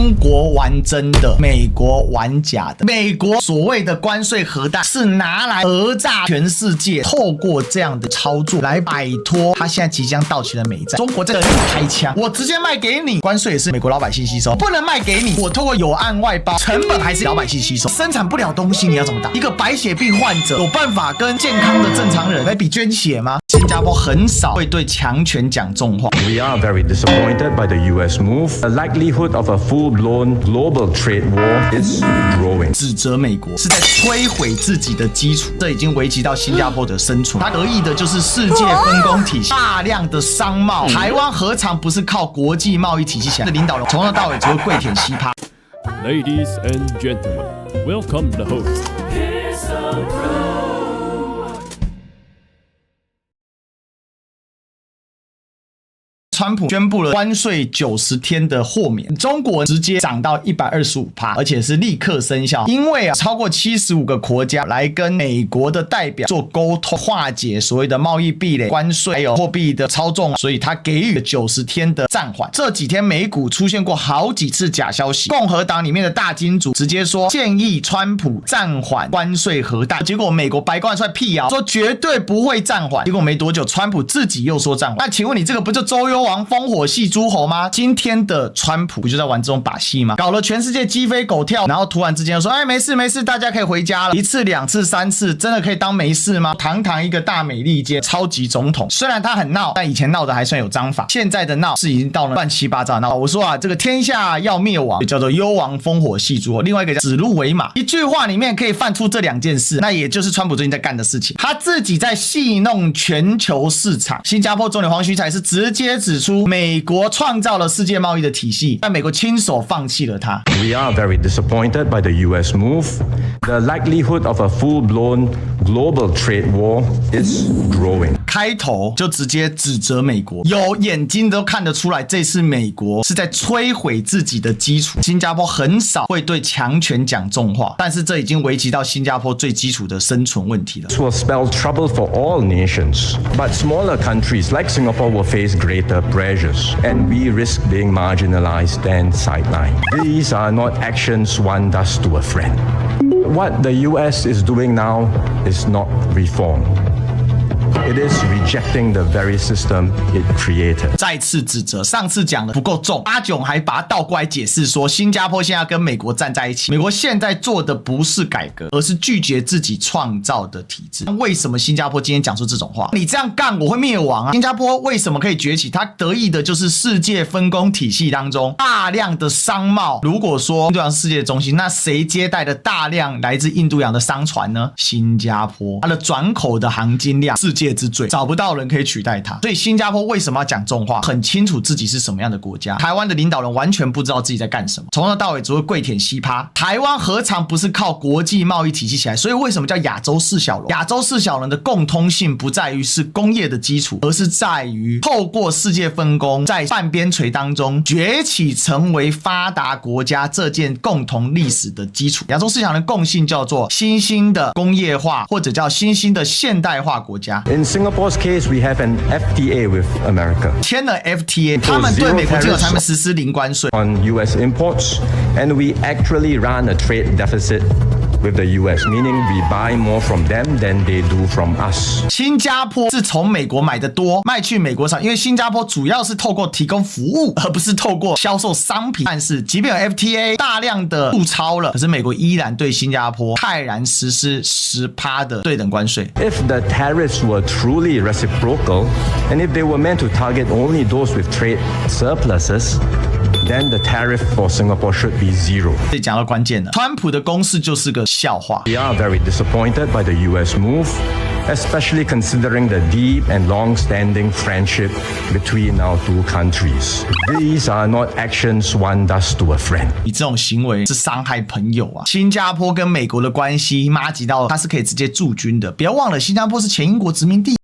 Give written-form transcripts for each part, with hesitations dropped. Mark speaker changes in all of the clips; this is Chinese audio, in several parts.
Speaker 1: 中国玩真的，美国玩假的。美国所谓的关税核弹是拿来讹诈全世界，透过这样的操作来摆脱他现在即将到期的美债。中国这个人开枪，我直接卖给你，关税也是美国老百姓吸收，不能卖给你，我透过有案外包，成本还是老百姓吸收，生产不了东西，你要怎么打？一个白血病患者有办法跟健康的正常人来比捐血吗？新加坡很少会对强权讲重话。
Speaker 2: We are very disappointed by the US move. The likelihood of a full-blown global trade war is growing.
Speaker 1: 指责美国是在摧毁自己的基础，这已经危及到新加坡的生存。他得意的就是世界分工体系，大量的商贸，台湾何尝不是靠国际贸易体系起来的？领导人从头到尾只会跪舔西趴。
Speaker 3: Ladies and gentlemen, welcome the host.
Speaker 1: 川普宣布了关税90天的豁免，中国直接涨到125%，而且是立刻生效。因为超过75个国家来跟美国的代表做沟通，化解所谓的贸易壁垒、关税还有货币的操纵，所以他给予了90天的暂缓。这几天美股出现过好几次假消息，共和党里面的大金主直接说建议川普暂缓关税核弹，结果美国白宫出来辟谣说绝对不会暂缓，结果没多久川普自己又说暂缓。那请问你这个不就周幽王烽火戏诸侯吗？今天的川普不就在玩这种把戏吗？搞了全世界鸡飞狗跳，然后突然之间说哎没事没事，大家可以回家了。一次两次三次，真的可以当没事吗？堂堂一个大美利坚超级总统，虽然他很闹，但以前闹的还算有章法，现在的闹是已经到了乱七八糟的闹。我说啊，这个天下要灭亡，就叫做幽王烽火戏诸侯，另外一个叫指鹿为马。一句话里面可以泛出这两件事，那也就是川普最近在干的事情。他自己在戏弄全球市场。新加坡总理黄循财是直接指出，美国创造了世界贸易的体系，但美国亲手放弃了它。
Speaker 2: We are very disappointed by the US move. The likelihood of a full-blown global trade war is growing.
Speaker 1: 开头就直接指责美国，有眼睛都看得出来，这次美国是在摧毁自己的基础。新加坡很少会对强权讲重话，但是这已经危及到新加坡最基础的生存问题了。
Speaker 2: This will spell trouble for all nations, but smaller countries like Singapore will face greater pressures, and we risk being marginalized and sidelined. These are not actions one does to a friend. What the US is doing now is not reform. It is rejecting the very system it created.
Speaker 1: 再次指责，上次讲的不够重，阿炯还把它倒过来解释说，新加坡现在要跟美国站在一起，美国现在做的不是改革，而是拒绝自己创造的体制。为什么新加坡今天讲出这种话？你这样干我会灭亡啊！新加坡为什么可以崛起？它得意的就是世界分工体系当中大量的商贸。如果说印度洋是世界的中心，那谁接待了大量来自印度洋的商船呢？新加坡，它的转口的航金量世界之最，找不到人可以取代它。所以新加坡为什么要讲重话？很清楚自己是什么样的国家。台湾的领导人完全不知道自己在干什么，从头到尾只会跪舔西趴。台湾何尝不是靠国际贸易体系起来？所以为什么叫亚洲四小龙？亚洲四小龙的共通性不在于是工业的基础，而是在于透过世界分工，在半边陲当中崛起成为发达国家这件共同历史的基础。亚洲四小龙的共性叫做新兴的工业化，或者叫新兴的现代化国家。
Speaker 2: In Singapore's case, we have an FTA with America.
Speaker 1: 签了 FTA， 他们对美国进口产品实施零关税。
Speaker 2: On US imports, and we actually run a trade deficit with the US, meaning we buy more from them than they do from us.
Speaker 1: 新加坡是从美国买的多，卖去美国少，因为新加坡主要是透过提供服务，而不是透过销售商品。但是，即便有 FTA 大量的入超了，可是美国依然对新加坡泰然实施10%的对等关税。
Speaker 2: If the tariffs were truly reciprocal, and if they were meant to target only those with trade surpluses, then the tariff for Singapore should be zero.
Speaker 1: 这讲到关键了，川普的公式就是个笑话。
Speaker 2: We are very disappointed by the US move, especially considering the deep and long-standing friendship between our two countries. These are not actions one does to a friend.
Speaker 1: 你这种行为是伤害朋友啊！新加坡跟美国的关系麻吉到它是可以直接驻军的，不要忘了，新加坡是前英国殖民地。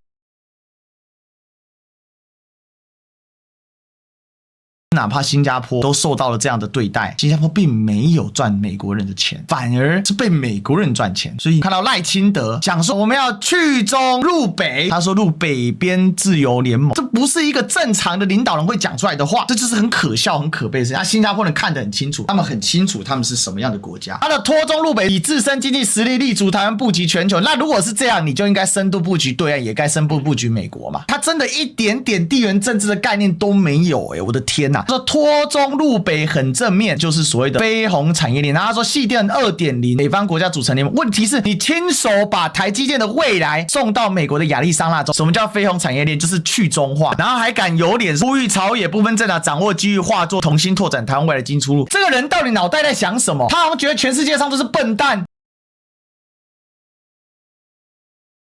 Speaker 1: 哪怕新加坡都受到了这样的对待，新加坡并没有赚美国人的钱，反而是被美国人赚钱。所以看到赖清德讲说我们要去中入北，他说入北边自由联盟，这不是一个正常的领导人会讲出来的话，这就是很可笑很可悲的事情。新加坡人看得很清楚，他们很清楚他们是什么样的国家，他的脱中入北以自身经济实力立足台湾，布局全球。那如果是这样，你就应该深度布局对岸，也该深度布局美国嘛。他真的一点点地缘政治的概念都没有我的天哪！说脱中入北很正面，就是所谓的非红产业链。然后他说细电 2.0 北方国家组成联盟，问题是你亲手把台积电的未来送到美国的亚利桑那州。什么叫非红产业链？就是去中化，然后还敢有脸呼吁朝野部分政党掌握机遇，化作同心拓展台湾未来的经济出路。这个人到底脑袋在想什么？他好像觉得全世界上都是笨蛋。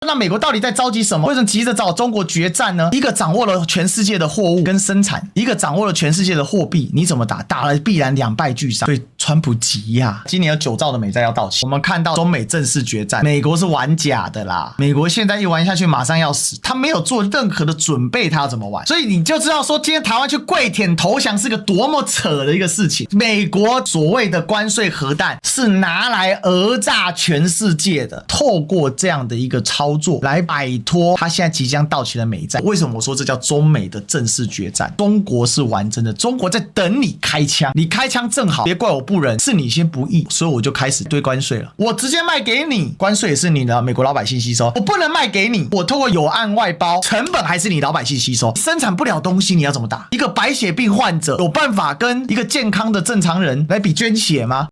Speaker 1: 那美国到底在着急什么？为什么急着找中国决战呢？一个掌握了全世界的货物跟生产，一个掌握了全世界的货币，你怎么打？打了必然两败俱伤。所以川普急呀，今年有9兆的美债要到期。我们看到中美正式决战，美国是玩假的啦。美国现在一玩下去马上要死，他没有做任何的准备，他要怎么玩？所以你就知道说，今天台湾去跪舔投降是个多么扯的一个事情。美国所谓的关税核弹是拿来讹诈全世界的，透过这样的一个操作来摆脱他现在即将到期的美债。为什么我说这叫中美的正式决战？中国是玩真的，中国在等你开枪，你开枪正好，别怪我不仁，是你先不义，所以我就开始堆关税了。我直接卖给你，关税也是你的美国老百姓吸收，我不能卖给你，我透过有案外包，成本还是你老百姓吸收，生产不了东西你要怎么打？一个白血病患者有办法跟一个健康的正常人来比捐血吗？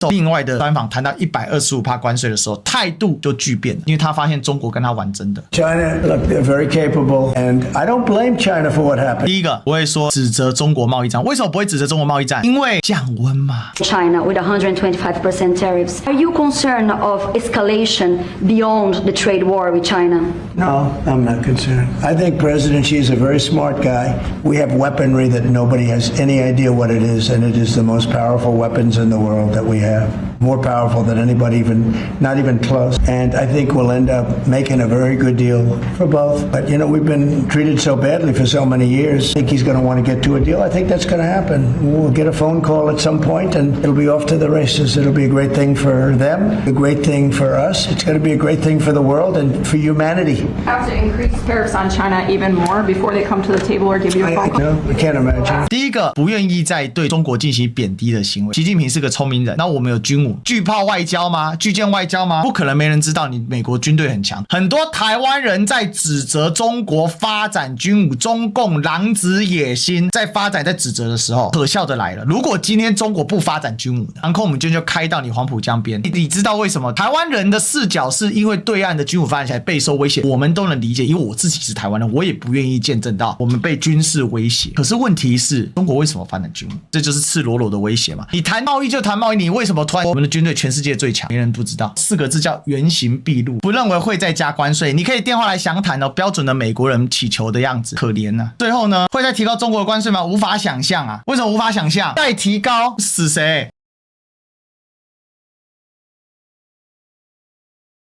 Speaker 1: 另外的专访谈到125%关税的时候，态度就巨变了，因为他发现中国跟他玩真的。
Speaker 4: China, look, they're very capable, and I don't blame China for what happened.
Speaker 1: 第一个，我会说指责中国贸易战，为什么不会指责中国贸易战？因为降温嘛。
Speaker 5: China with 125% tariffs. Are you concerned of escalation beyond the trade war with China?
Speaker 4: No, I'm not concerned. I think President Xi is a very smart guy. We have weaponry that nobody has any idea what it is, and it is the most powerful weapons in the world that we have. More powerful than anybody, not even close. And I think we'll end up making a very good deal for both. But, you know, we've been treated so badly for so many years. I think he's going to want to get to a deal. I think that's going to happen. We'll get a phone call at some point, and it'll be off to the races. It'll be a great thing for them, a great thing for us. It's going to be a great thing for the world and for humanity.
Speaker 6: Have to increase tariffs on China even more before they come to the table or give you a phone call?
Speaker 4: No, I can't imagine.
Speaker 1: 第一个，不愿意再对中国进行贬低的行为。习近平是个聪明人，那我们有军武，巨炮外交吗？巨舰外交吗？不可能没人知道你美国军队很强。很多台湾人在指责中国发展军武，中共狼子野心，在发展在指责的时候，可笑的来了。如果今天中国不发展军武，航空母舰就开到你黄浦江边，你知道为什么？台湾人的视角是因为对岸的军武发展起来备受威胁，我们都能理解，因为我自己是台湾人，我也不愿意见证到我们被军事威胁。可是问题是，中国为什么发展军武？这就是赤裸裸的威胁嘛。你谈贸易就谈贸易，你为什么突然我们的军队全世界最强？没人不知道，4个字叫原形毕露。不认为会再加关税，你可以电话来详谈哦。标准的美国人祈求的样子，可怜啊。最后呢，会再提高中国的关税吗？无法想象啊。为什么无法想象？再提高死谁？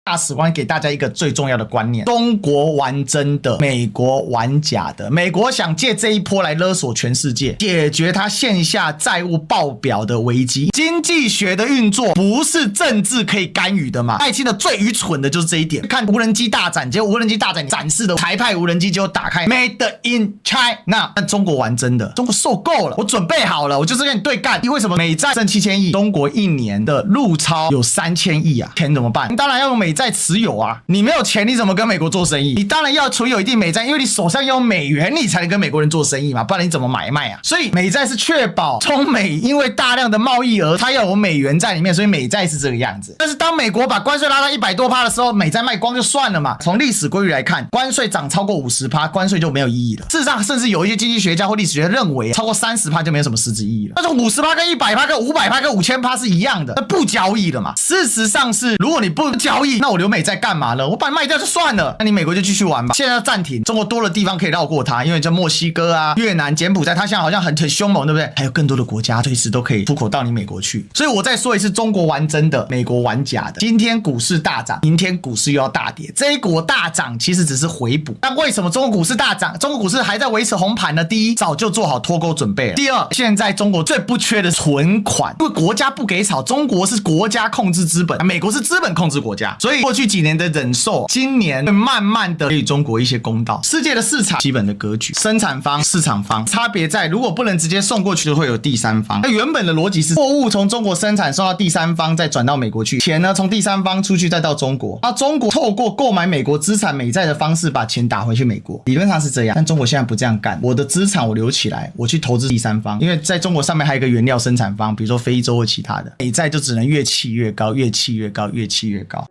Speaker 1: 大使官给大家一个最重要的观念：中国玩真的，美国玩假的。美国想借这一波来勒索全世界，解决它线下债务爆表的危机。经济学的运作不是政治可以干预的嘛？爱卿的最愚蠢的就是这一点。看无人机大展，结果无人机大展展示的台派无人机结果打开 Made in China， 但中国玩真的，中国受够了，我准备好了，我就是跟你对干。为什么美债挣7000亿，中国一年的陆超有3000亿啊？钱怎么办？你当然要用美债持有啊，你没有钱你怎么跟美国做生意？你当然要存有一定美债，因为你手上要有美元，你才能跟美国人做生意嘛，不然你怎么买卖啊？所以美债是确保中美因为大量的贸易额，它要有美元在里面，所以美债是这个样子。但是当美国把关税拉到100多%的时候，美债卖光就算了嘛。从历史规律来看，关税涨超过50%，关税就没有意义了。事实上，甚至有一些经济学家或历史学家认为，超过30%就没有什么实质意义了。那种50%跟100%跟500%跟5000%是一样的，那不交易了嘛。事实上是，如果你不交易，那那我留美债干嘛呢？我把它卖掉就算了，那你美国就继续玩吧。现在要暂停，中国多的地方可以绕过它，因为这墨西哥啊、越南、柬埔寨，它现在好像很凶猛，对不对？还有更多的国家随时都可以出口到你美国去。所以我再说一次，中国玩真的，美国玩假的。今天股市大涨，明天股市又要大跌，这一股大涨其实只是回补。但为什么中国股市大涨，中国股市还在维持红盘呢？第一，早就做好脱钩准备了。第二，现在中国最不缺的存款，因为国家不给炒，中国是国家控制资本，美国是资本控制国家，所以过去几年的忍受，今年会慢慢的给中国一些公道。世界的市场基本的格局，生产方、市场方差别在，如果不能直接送过去，就会有第三方。那原本的逻辑是，货物从中国生产送到第三方，再转到美国去，钱呢从第三方出去再到中国，那中国透过购买美国资产美债的方式把钱打回去美国，理论上是这样，但中国现在不这样干。我的资产我留起来，我去投资第三方，因为在中国上面还有一个原料生产方，比如说非洲或其他的，美债就只能越气越高，越气越高，越气越高。